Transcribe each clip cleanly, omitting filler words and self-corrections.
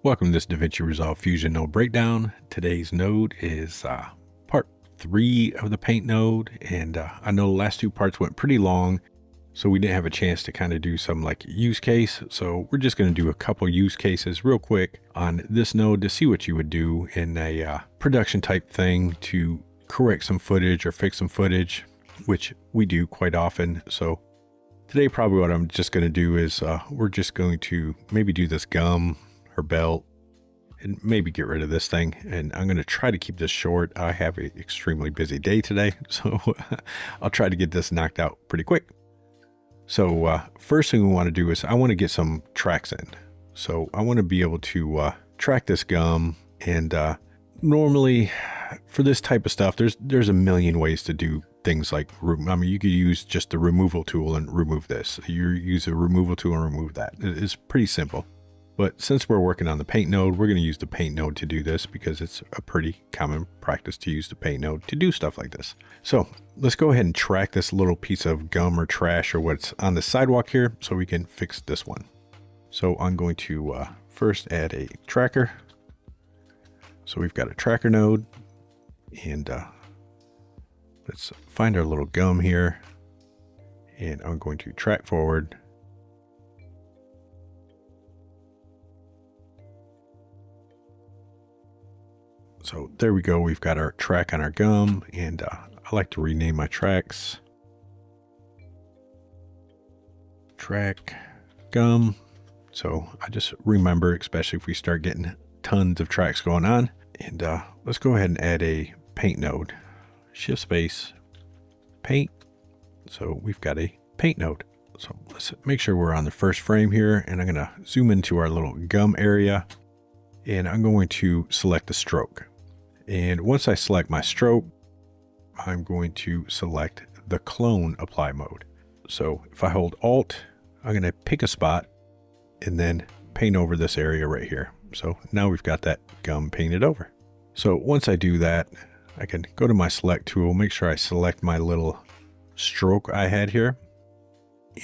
Welcome to this DaVinci Resolve Fusion node breakdown. Today's node is part 3 of the paint node, and I know the last two parts went pretty long, so we didn't have a chance to kind of do some like use case. So we're just going to do a couple use cases real quick on this node to see what you would do in a production type thing to correct some footage or fix some footage, which we do quite often. So today probably what I'm just going to do is we're just going to maybe do this gum or belt and maybe get rid of this thing. And I'm going to try to keep this short. I have an extremely busy day today, so I'll try to get this knocked out pretty quick. So first thing we want to do is I want to get some tracks in. So I want to be able to track this gum, and normally for this type of stuff, there's a million ways to do things like, you could use just the removal tool and remove this. You use a removal tool and remove that. It's pretty simple. But since we're working on the paint node, we're going to use the paint node to do this because it's a pretty common practice to use the paint node to do stuff like this. So let's go ahead and track this little piece of gum or trash or what's on the sidewalk here so we can fix this one. So I'm going to first add a tracker. So we've got a tracker node, and let's find our little gum here, and I'm going to track forward. So there we go. We've got our track on our gum, and I like to rename my tracks. Track gum. So I just remember, especially if we start getting tons of tracks going on. And let's go ahead and add a paint node. Shift space, paint. So we've got a paint node. So let's make sure we're on the first frame here, and I'm going to zoom into our little gum area, and I'm going to select the stroke. And once I select my stroke, I'm going to select the clone apply mode. So if I hold Alt, I'm going to pick a spot and then paint over this area right here. So now we've got that gum painted over. So once I do that, I can go to my select tool, make sure I select my little stroke I had here.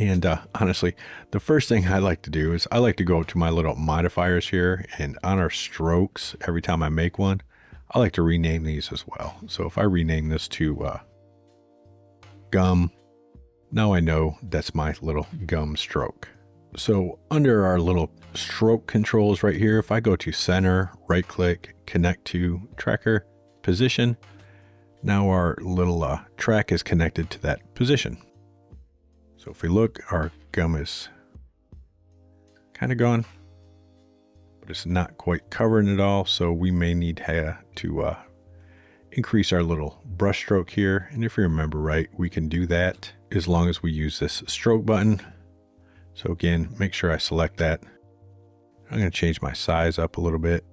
And honestly, the first thing I like to do is I like to go to my little modifiers here, and on our strokes, every time I make one, I like to rename these as well. So if I rename this to gum, now I know that's my little gum stroke. So under our little stroke controls right here, if I go to center, right click, connect to tracker, position, now our little track is connected to that position. So if we look, our gum is kind of gone, but it's not quite covering it all. So we may need to increase our little brush stroke here. And if you remember right, we can do that as long as we use this stroke button. So again, make sure I select that. I'm going to change my size up a little bit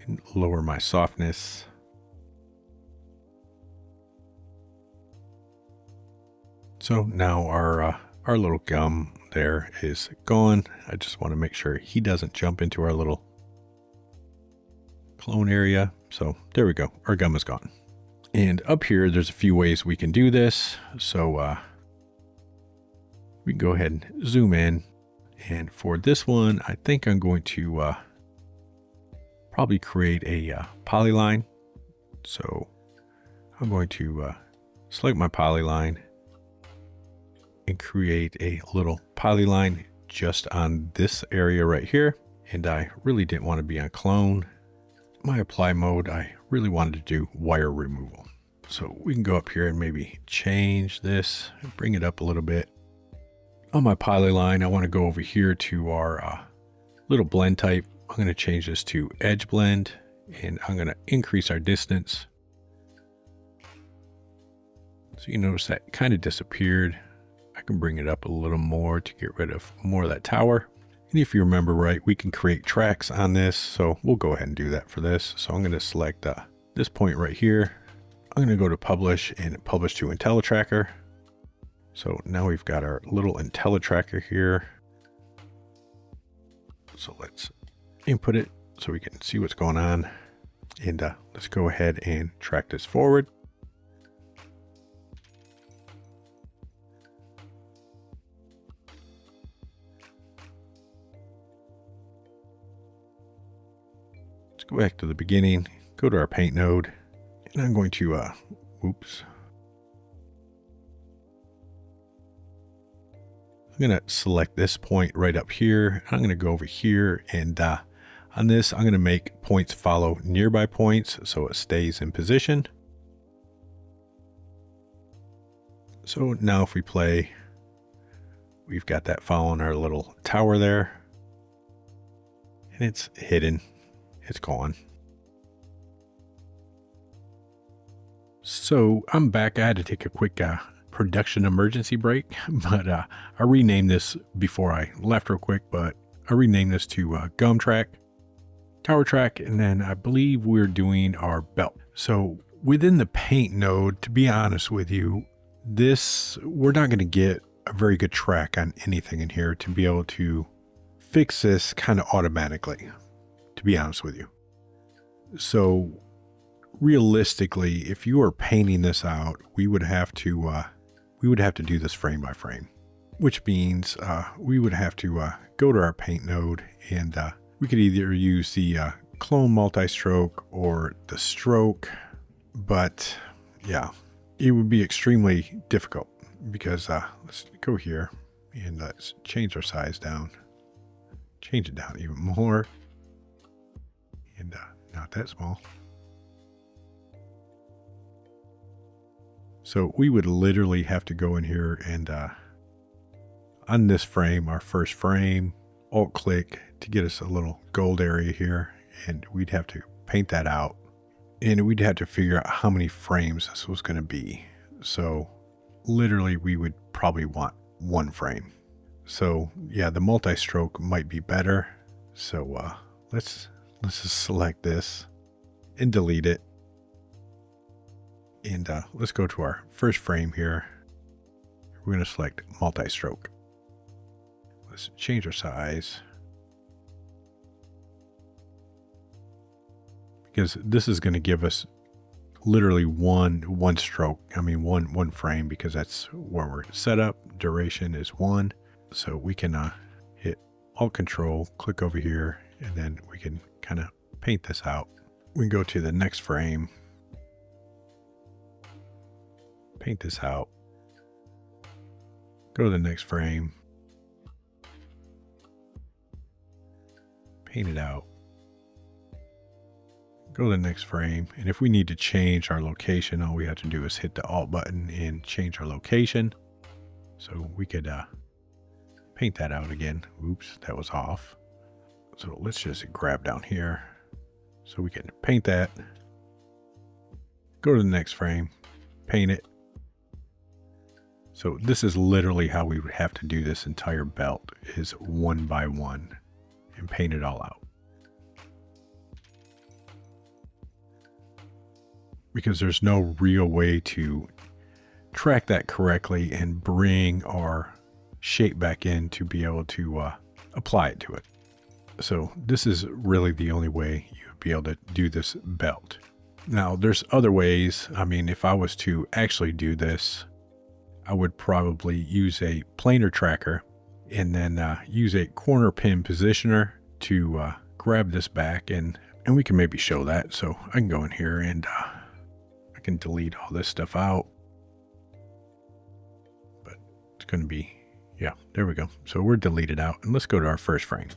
and lower my softness. So now our little gum there is gone. I just want to make sure he doesn't jump into our little clone area. So there we go. Our gum is gone. And up here, there's a few ways we can do this. So we can go ahead and zoom in. And for this one, I think I'm going to probably create a polyline. So I'm going to select my polyline and create a little polyline just on this area right here. And I really didn't want to be on clone. My apply mode, I really wanted to do wire removal. So we can go up here and maybe change this and bring it up a little bit. On my polyline, I want to go over here to our little blend type. I'm going to change this to edge blend, and I'm going to increase our distance. So you notice that kind of disappeared. I can bring it up a little more to get rid of more of that tower. And if you remember right, we can create tracks on this. So we'll go ahead and do that for this. So I'm going to select this point right here. I'm going to go to publish and publish to IntelliTracker. So now we've got our little IntelliTracker here. So let's input it so we can see what's going on. And let's go ahead and track this forward. go back to the beginning, go to our paint node, and I'm going to, oops. I'm going to select this point right up here. I'm going to go over here, and on this, I'm going to make points follow nearby points so it stays in position. So now if we play, we've got that following our little tower there, and it's hidden. It's gone. So I'm back. I had to take a quick production emergency break, but I renamed this before I left real quick, but I renamed this to gum track, tower track, and then I believe we're doing our belt. So within the paint node, to be honest with you, we're not going to get a very good track on anything in here to be able to fix this kind of automatically, to be honest with you. So realistically, if you are painting this out, we would have to do this frame by frame, which means we would have to go to our paint node, and we could either use the clone multi-stroke or the stroke, but yeah, it would be extremely difficult because let's go here and let's change our size down, change it down even more, and not that small. So we would literally have to go in here and on this frame, our first frame, alt click to get us a little gold area here, and we'd have to paint that out, and we'd have to figure out how many frames this was going to be. So literally we would probably want one frame. So yeah, the multi-stroke might be better. So let's just select this and delete it. And let's go to our first frame here. We're going to select multi-stroke. Let's change our size, because this is going to give us literally one stroke. I mean, one frame, because that's where we're set up. Duration is 1. So we can hit Alt Control, click over here, and then we can kind of paint this out. We can go to the next frame, paint this out, go to the next frame, paint it out, go to the next frame, and if we need to change our location, all we have to do is hit the Alt button and change our location. So we could paint that out again. Oops, that was off. So let's just grab down here so we can paint that, go to the next frame, paint it. So this is literally how we would have to do this entire belt, is one by one, and paint it all out. Because there's no real way to track that correctly and bring our shape back in to be able to apply it to it. So this is really the only way you would be able to do this belt. Now there's other ways. I mean, if I was to actually do this, I would probably use a planar tracker and then use a corner pin positioner to grab this back, and we can maybe show that. So I can go in here and I can delete all this stuff out, but it's going to be, yeah, there we go. So we're deleted out, and let's go to our first frame.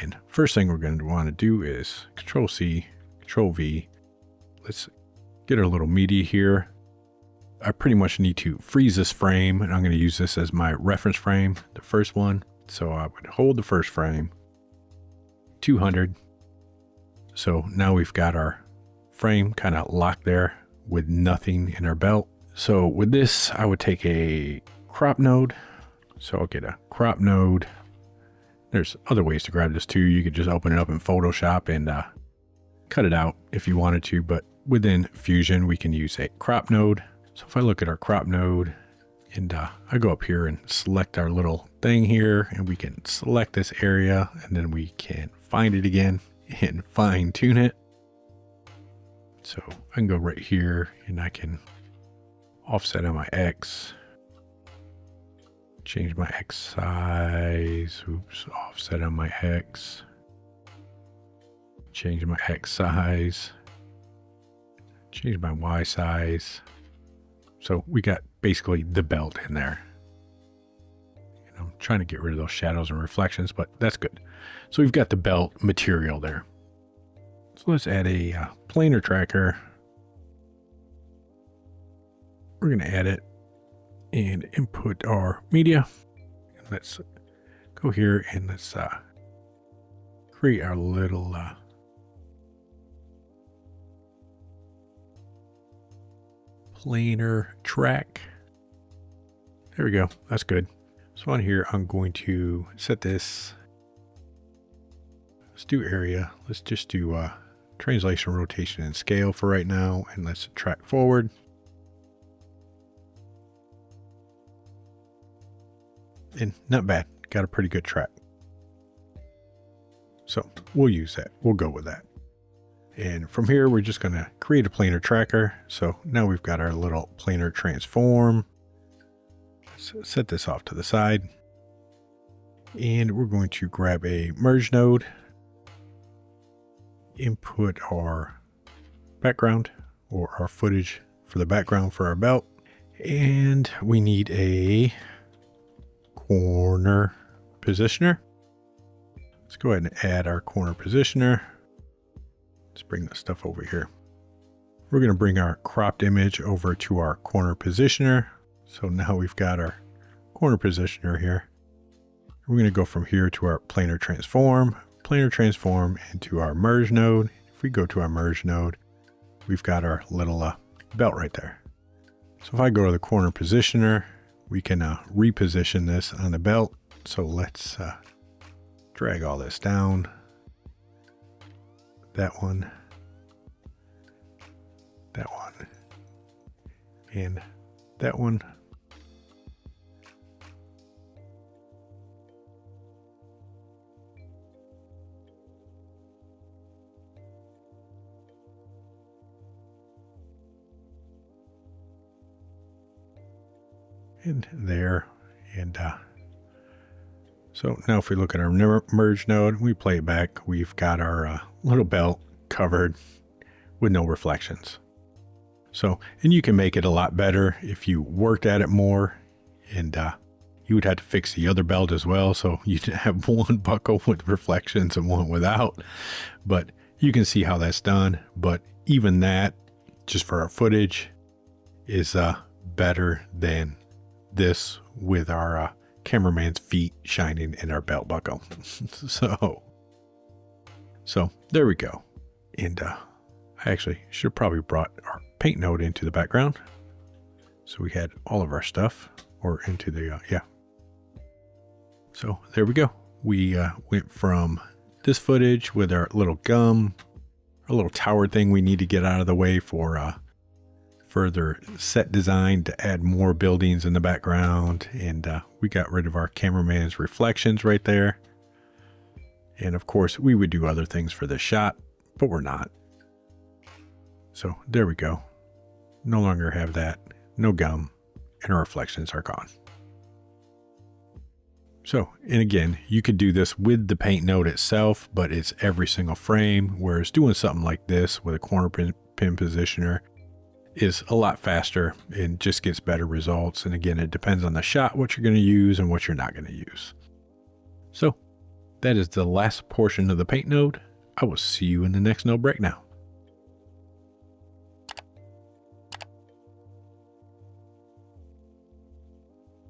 And first thing we're going to want to do is Control C, Control V. Let's get our little media here. I pretty much need to freeze this frame, and I'm going to use this as my reference frame, the first one. So I would hold the first frame, 200. So now we've got our frame kind of locked there with nothing in our belt. So with this, I would take a crop node. So I'll get a crop node. There's other ways to grab this too. You could just open it up in Photoshop and cut it out if you wanted to, but within Fusion, we can use a crop node. So if I look at our crop node, and I go up here and select our little thing here, and we can select this area, and then we can find it again and fine tune it. So I can go right here and I can offset on my X, change my X size, oops, offset on my X, change my X size, change my Y size. So we got basically the belt in there. And I'm trying to get rid of those shadows and reflections, but that's good. So we've got the belt material there. So let's add a planar tracker. We're going to add it and input our media. And let's go here and let's create our little planar track. There we go. That's good. So on here, I'm going to set this. Let's do area. Let's just do translation, rotation, and scale for right now. And let's track forward. And not bad. Got a pretty good track. So we'll use that. We'll go with that. And from here, we're just going to create a planar tracker. So now we've got our little planar transform. Let's set this off to the side. And we're going to grab a merge node. Input our background or our footage for the background for our belt. And we need a corner positioner. Let's go ahead and add our corner positioner. Let's bring that stuff over here. We're going to bring our cropped image over to our corner positioner. So now we've got our corner positioner here. We're going to go from here to our planar transform into our merge node. If we go to our merge node, we've got our little belt right there. So if I go to the corner positioner, we can reposition this on the belt. So let's drag all this down. That one, and that one. And there, and so now if we look at our merge node, we play it back, we've got our little belt covered with no reflections. So, and you can make it a lot better if you worked at it more, and you would have to fix the other belt as well. So you'd have one buckle with reflections and one without, but you can see how that's done. But even that, just for our footage, is better than this with our cameraman's feet shining in our belt buckle. so there we go. And I actually should have probably brought our paint node into the background. So we had all of our stuff, or into the, yeah. So there we go. We went from this footage with our little gum, our little tower thing we need to get out of the way for further set design to add more buildings in the background. And we got rid of our cameraman's reflections right there. And of course we would do other things for this shot, but we're not. So there we go. No longer have that, no gum, and our reflections are gone. So, and again, you could do this with the paint node itself, but it's every single frame, whereas doing something like this with a corner pin positioner is a lot faster and just gets better results. And again, it depends on the shot, what you're going to use and what you're not going to use. So that is the last portion of the paint node. I will see you in the next node break now.